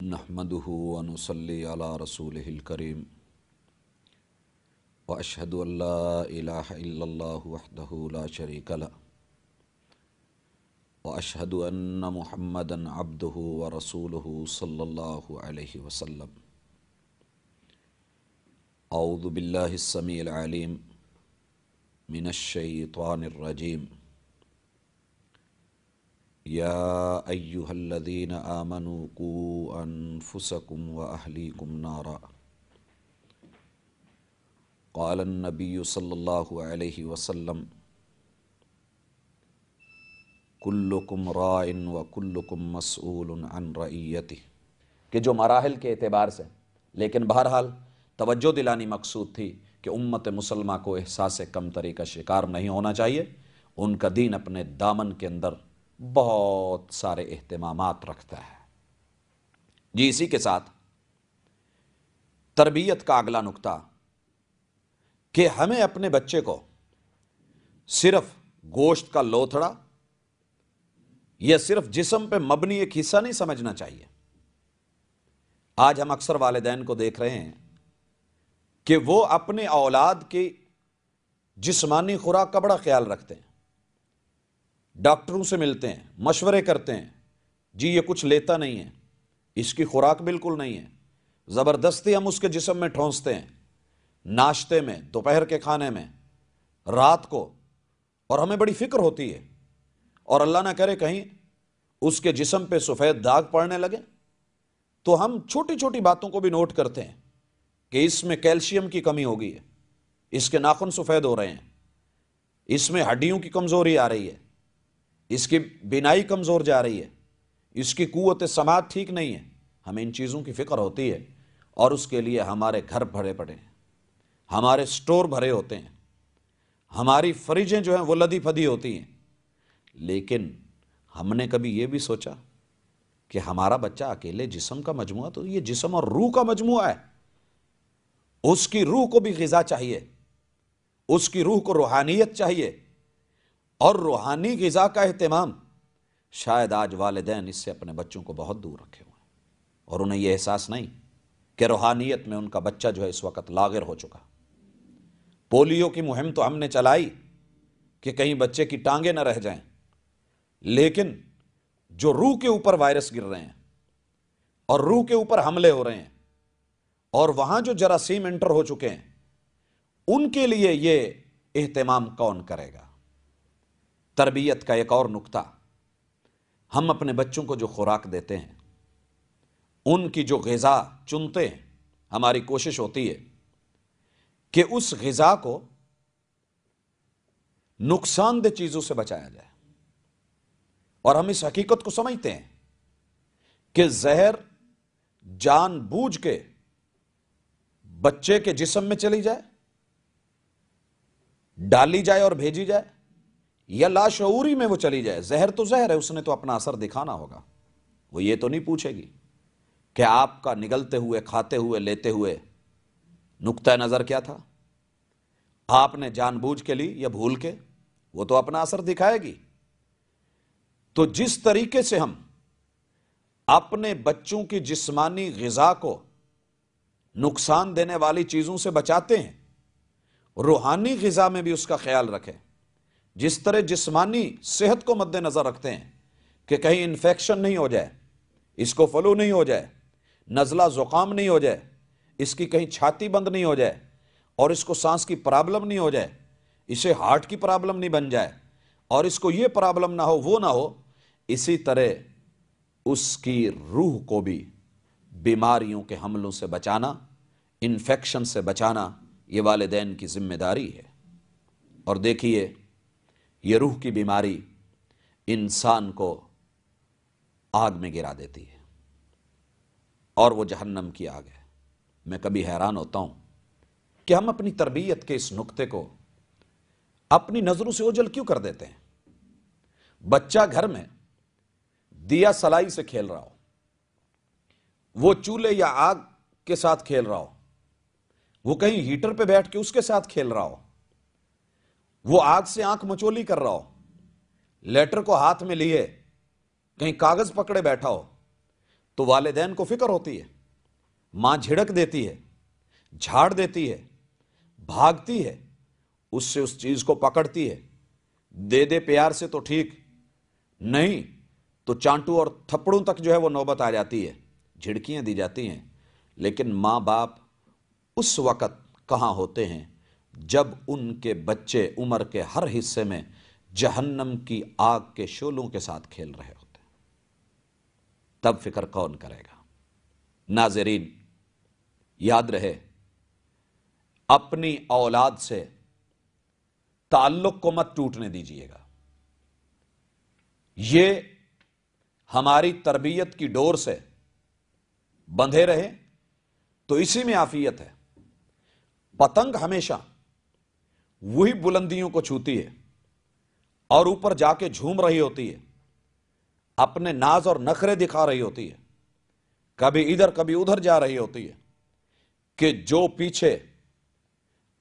نحمده ونصلي على رسوله الكريم وأشهد أن لا إله إلا الله وحده لا شريك له وأشهد أن محمدا عبده ورسوله صلى الله عليه وسلم. أعوذ بالله السميع العليم من الشيطان الرجيم. يا أيها الذين آمنوا قوا أنفسكم وأهليكم نارا. قال النبي صلی اللہ علیہ وسلم کلکم راع وکلکم مسئول عن رعیتہ، کہ جو مراحل کے اعتبار سے، لیکن بہرحال توجہ دلانی مقصود تھی کہ امت مسلمہ کو احساس کمتری کا شکار نہیں ہونا چاہیے. ان کا دین اپنے دامن کے اندر بہت سارے اہتمامات رکھتا ہے. جی اسی کے ساتھ تربیت کا اگلا نقطہ کہ ہمیں اپنے بچے کو صرف گوشت کا لوتھڑا یا صرف جسم پہ مبنی ایک حصہ نہیں سمجھنا چاہیے. آج ہم اکثر والدین کو دیکھ رہے ہیں کہ وہ اپنے اولاد کی جسمانی خوراک کا بڑا خیال رکھتے ہیں، ڈاکٹروں سے ملتے ہیں، مشورے کرتے ہیں، جی یہ کچھ لیتا نہیں ہے، اس کی خوراک بالکل نہیں ہے، زبردستی ہم اس کے جسم میں ٹھونستے ہیں، ناشتے میں، دوپہر کے کھانے میں، رات کو، اور ہمیں بڑی فکر ہوتی ہے. اور اللہ نہ کرے کہیں اس کے جسم پہ سفید داغ پڑنے لگے تو ہم چھوٹی چھوٹی باتوں کو بھی نوٹ کرتے ہیں کہ اس میں کیلشیم کی کمی ہو گئی ہے، اس کے ناخن سفید ہو رہے ہیں، اس میں ہڈیوں کی کمزوری آ رہی ہے، اس کی بینائی کمزور جا رہی ہے، اس کی قوت سماعت ٹھیک نہیں ہے. ہمیں ان چیزوں کی فکر ہوتی ہے اور اس کے لیے ہمارے گھر بھرے پڑے ہیں، ہمارے سٹور بھرے ہوتے ہیں، ہماری فریجیں جو ہیں وہ لدی پھدی ہوتی ہیں. لیکن ہم نے کبھی یہ بھی سوچا کہ ہمارا بچہ اکیلے جسم کا مجموعہ تو یہ جسم اور روح کا مجموعہ ہے. اس کی روح کو بھی غذا چاہیے، اس کی روح کو روحانیت چاہیے، اور روحانی غذا کا اہتمام شاید آج والدین اس سے اپنے بچوں کو بہت دور رکھے ہوئے ہیں، اور انہیں یہ احساس نہیں کہ روحانیت میں ان کا بچہ جو ہے اس وقت لاغر ہو چکا. پولیو کی مہم تو ہم نے چلائی کہ کہیں بچے کی ٹانگیں نہ رہ جائیں، لیکن جو روح کے اوپر وائرس گر رہے ہیں اور روح کے اوپر حملے ہو رہے ہیں اور وہاں جو جراثیم انٹر ہو چکے ہیں، ان کے لیے یہ اہتمام کون کرے گا؟ تربیت کا ایک اور نقطہ، ہم اپنے بچوں کو جو خوراک دیتے ہیں، ان کی جو غذا چنتے ہیں، ہماری کوشش ہوتی ہے کہ اس غذا کو نقصان دہ چیزوں سے بچایا جائے. اور ہم اس حقیقت کو سمجھتے ہیں کہ زہر جان بوجھ کے بچے کے جسم میں چلی جائے، ڈالی جائے اور بھیجی جائے، یا لاشعوری میں وہ چلی جائے. زہر تو زہر ہے، اس نے تو اپنا اثر دکھانا ہوگا. وہ یہ تو نہیں پوچھے گی کہ آپ کا نگلتے ہوئے، کھاتے ہوئے، لیتے ہوئے نقطہ نظر کیا تھا، آپ نے جان بوجھ کے لی یا بھول کے. وہ تو اپنا اثر دکھائے گی. تو جس طریقے سے ہم اپنے بچوں کی جسمانی غذا کو نقصان دینے والی چیزوں سے بچاتے ہیں، روحانی غذا میں بھی اس کا خیال رکھیں. جس طرح جسمانی صحت کو مد نظر رکھتے ہیں کہ کہیں انفیکشن نہیں ہو جائے، اس کو فلو نہیں ہو جائے، نزلہ زکام نہیں ہو جائے، اس کی کہیں چھاتی بند نہیں ہو جائے، اور اس کو سانس کی پرابلم نہیں ہو جائے، اسے ہارٹ کی پرابلم نہیں بن جائے، اور اس کو یہ پرابلم نہ ہو، وہ نہ ہو. اسی طرح اس کی روح کو بھی بیماریوں کے حملوں سے بچانا، انفیکشن سے بچانا، یہ والدین کی ذمہ داری ہے. اور دیکھیے، یہ روح کی بیماری انسان کو آگ میں گرا دیتی ہے، اور وہ جہنم کی آگ ہے. میں کبھی حیران ہوتا ہوں کہ ہم اپنی تربیت کے اس نقطے کو اپنی نظروں سے اوجھل کیوں کر دیتے ہیں. بچہ گھر میں دیا سلائی سے کھیل رہا ہو، وہ چولہے یا آگ کے ساتھ کھیل رہا ہو، وہ کہیں ہیٹر پہ بیٹھ کے اس کے ساتھ کھیل رہا ہو، وہ آگ سے آنکھ مچولی کر رہا ہو، لیٹر کو ہاتھ میں لیے کہیں کاغذ پکڑے بیٹھا ہو، تو والدین کو فکر ہوتی ہے، ماں جھڑک دیتی ہے، جھاڑ دیتی ہے، بھاگتی ہے، اس سے اس چیز کو پکڑتی ہے، دے دے پیار سے تو ٹھیک، نہیں تو چانٹو اور تھپڑوں تک جو ہے وہ نوبت آ جاتی ہے، جھڑکیاں دی جاتی ہیں۔ لیکن ماں باپ اس وقت کہاں ہوتے ہیں جب ان کے بچے عمر کے ہر حصے میں جہنم کی آگ کے شعلوں کے ساتھ کھیل رہے ہوتے ہیں، تب فکر کون کرے گا؟ ناظرین، یاد رہے، اپنی اولاد سے تعلق کو مت ٹوٹنے دیجیے گا۔ یہ ہماری تربیت کی ڈور سے بندھے رہے تو اسی میں عافیت ہے۔ پتنگ ہمیشہ وہی بلندیوں کو چھوتی ہے اور اوپر جا کے جھوم رہی ہوتی ہے، اپنے ناز اور نخرے دکھا رہی ہوتی ہے، کبھی ادھر کبھی ادھر جا رہی ہوتی ہے، کہ جو پیچھے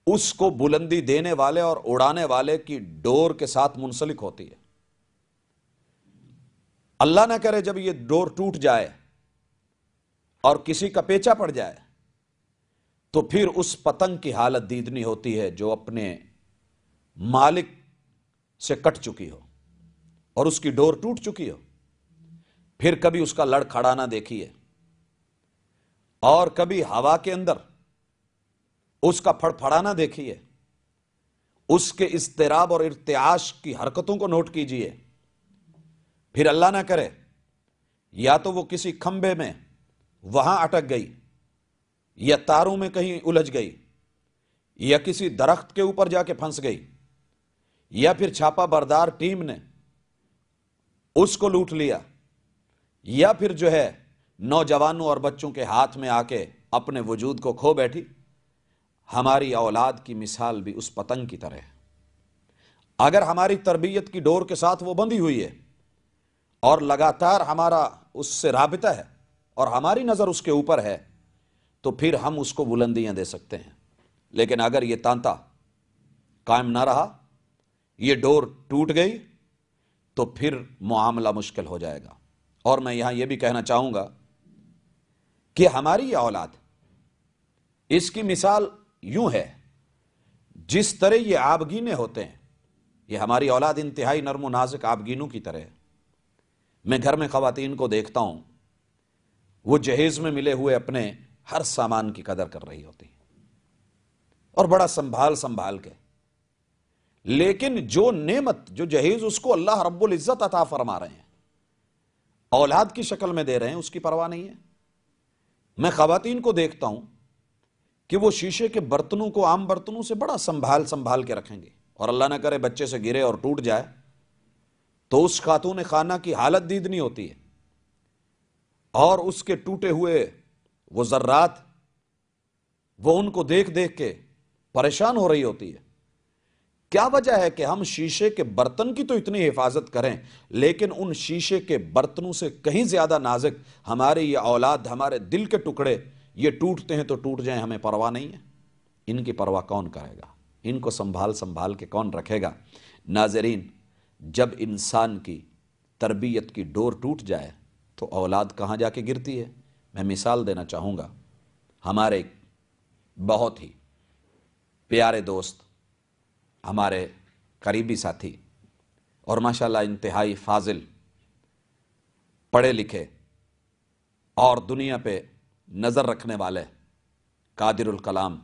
اس کو بلندی دینے والے اور اڑانے والے کی ڈور کے ساتھ منسلک ہوتی ہے۔ اللہ نہ کرے جب یہ ڈور ٹوٹ جائے اور کسی کا پیچھا پڑ جائے تو پھر اس پتنگ کی حالت دیدنی ہوتی ہے جو اپنے مالک سے کٹ چکی ہو اور اس کی ڈور ٹوٹ چکی ہو۔ پھر کبھی اس کا لڑکھڑانا دیکھیے، اور کبھی ہوا کے اندر اس کا پھڑ پھڑانا دیکھیے، اس کے اضطراب اور ارتعاش کی حرکتوں کو نوٹ کیجئے۔ پھر اللہ نہ کرے یا تو وہ کسی کھمبے میں وہاں اٹک گئی، یا تاروں میں کہیں الجھ گئی، یا کسی درخت کے اوپر جا کے پھنس گئی، یا پھر چھاپا بردار ٹیم نے اس کو لوٹ لیا، یا پھر جو ہے نوجوانوں اور بچوں کے ہاتھ میں آ کے اپنے وجود کو کھو بیٹھی۔ ہماری اولاد کی مثال بھی اس پتنگ کی طرح ہے۔ اگر ہماری تربیت کی ڈور کے ساتھ وہ بندھی ہوئی ہے اور لگاتار ہمارا اس سے رابطہ ہے اور ہماری نظر اس کے اوپر ہے تو پھر ہم اس کو بلندیاں دے سکتے ہیں۔ لیکن اگر یہ تانتا قائم نہ رہا، یہ ڈور ٹوٹ گئی، تو پھر معاملہ مشکل ہو جائے گا۔ اور میں یہاں یہ بھی کہنا چاہوں گا کہ ہماری یہ اولاد، اس کی مثال یوں ہے، جس طرح یہ آبگینے ہوتے ہیں، یہ ہماری اولاد انتہائی نرم و نازک آبگینوں کی طرح ہے۔ میں گھر میں خواتین کو دیکھتا ہوں، وہ جہیز میں ملے ہوئے اپنے ہر سامان کی قدر کر رہی ہوتی ہیں اور بڑا سنبھال سنبھال کے، لیکن جو نعمت، جو جہیز اس کو اللہ رب العزت عطا فرما رہے ہیں، اولاد کی شکل میں دے رہے ہیں، اس کی پرواہ نہیں ہے۔ میں خواتین کو دیکھتا ہوں کہ وہ شیشے کے برتنوں کو عام برتنوں سے بڑا سنبھال سنبھال کے رکھیں گے، اور اللہ نہ کرے بچے سے گرے اور ٹوٹ جائے تو اس خاتون خانہ کی حالت دیدنی ہوتی ہے، اور اس کے ٹوٹے ہوئے وہ ذرات، وہ ان کو دیکھ دیکھ کے پریشان ہو رہی ہوتی ہے۔ کیا وجہ ہے کہ ہم شیشے کے برتن کی تو اتنی حفاظت کریں، لیکن ان شیشے کے برتنوں سے کہیں زیادہ نازک ہماری یہ اولاد، ہمارے دل کے ٹکڑے، یہ ٹوٹتے ہیں تو ٹوٹ جائیں، ہمیں پرواہ نہیں ہے۔ ان کی پرواہ کون کرے گا؟ ان کو سنبھال سنبھال کے کون رکھے گا؟ ناظرین، جب انسان کی تربیت کی ڈور ٹوٹ جائے تو اولاد کہاں جا کے گرتی ہے؟ میں مثال دینا چاہوں گا۔ ہمارے بہت ہی پیارے دوست، ہمارے قریبی ساتھی، اور ماشاءاللہ انتہائی فاضل، پڑھے لکھے اور دنیا پہ نظر رکھنے والے قادر الکلام،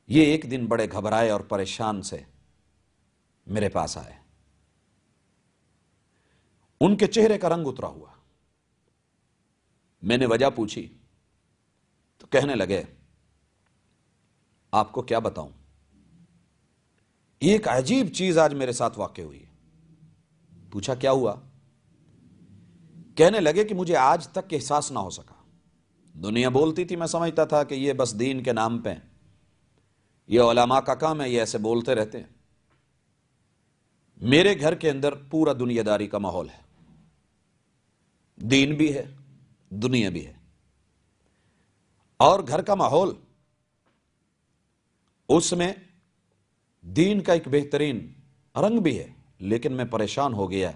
یہ ایک دن بڑے گھبرائے اور پریشان سے میرے پاس آئے۔ ان کے چہرے کا رنگ اترا ہوا۔ میں نے وجہ پوچھی تو کہنے لگے، آپ کو کیا بتاؤں، ایک عجیب چیز آج میرے ساتھ واقع ہوئی۔ پوچھا کیا ہوا؟ کہنے لگے کہ مجھے آج تک احساس نہ ہو سکا، دنیا بولتی تھی، میں سمجھتا تھا کہ یہ بس دین کے نام پہ، یہ علماء کا کام ہے، یہ ایسے بولتے رہتے ہیں۔ میرے گھر کے اندر پورا دنیا داری کا ماحول ہے، دین بھی ہے، دنیا بھی ہے، اور گھر کا ماحول، اس میں دین کا ایک بہترین رنگ بھی ہے، لیکن میں پریشان ہو گیا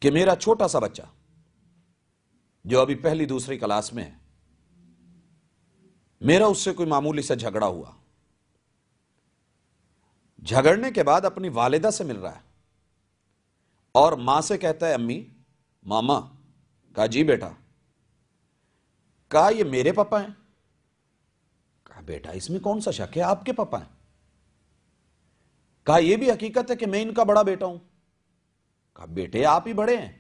کہ میرا چھوٹا سا بچہ جو ابھی پہلی دوسری کلاس میں ہے، میرا اس سے کوئی معمولی سے جھگڑا ہوا، جھگڑنے کے بعد اپنی والدہ سے مل رہا ہے اور ماں سے کہتا ہے امی، ماما۔ کہا جی بیٹا۔ کہا یہ میرے پاپا ہیں؟ کہا بیٹا اس میں کون سا شک ہے، آپ کے پاپا ہیں۔ کہا یہ بھی حقیقت ہے کہ میں ان کا بڑا بیٹا ہوں۔ کہا بیٹے آپ ہی بڑے ہیں۔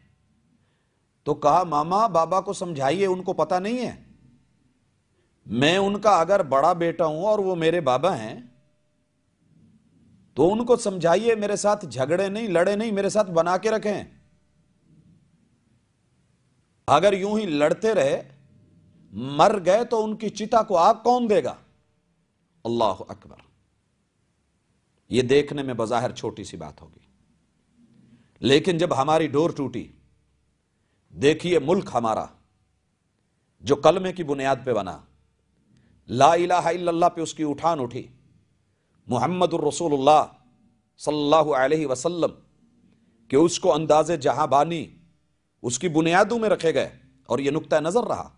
تو کہا ماما بابا کو سمجھائیے، ان کو پتہ نہیں ہے، میں ان کا اگر بڑا بیٹا ہوں اور وہ میرے بابا ہیں تو ان کو سمجھائیے میرے ساتھ جھگڑے نہیں، لڑے نہیں، میرے ساتھ بنا کے رکھیں۔ اگر یوں ہی لڑتے رہے مر گئے تو ان کی چتا کو آگ کون دے گا؟ اللہ اکبر۔ یہ دیکھنے میں بظاہر چھوٹی سی بات ہوگی، لیکن جب ہماری ڈور ٹوٹی، دیکھیے ملک ہمارا جو کلمے کی بنیاد پہ بنا، لا الہ الا اللہ پہ اس کی اٹھان اٹھی، محمد الرسول اللہ صلی اللہ علیہ وسلم کہ اس کو انداز جہاں بانی اس کی بنیادوں میں رکھے گئے، اور یہ نقطہ نظر رہا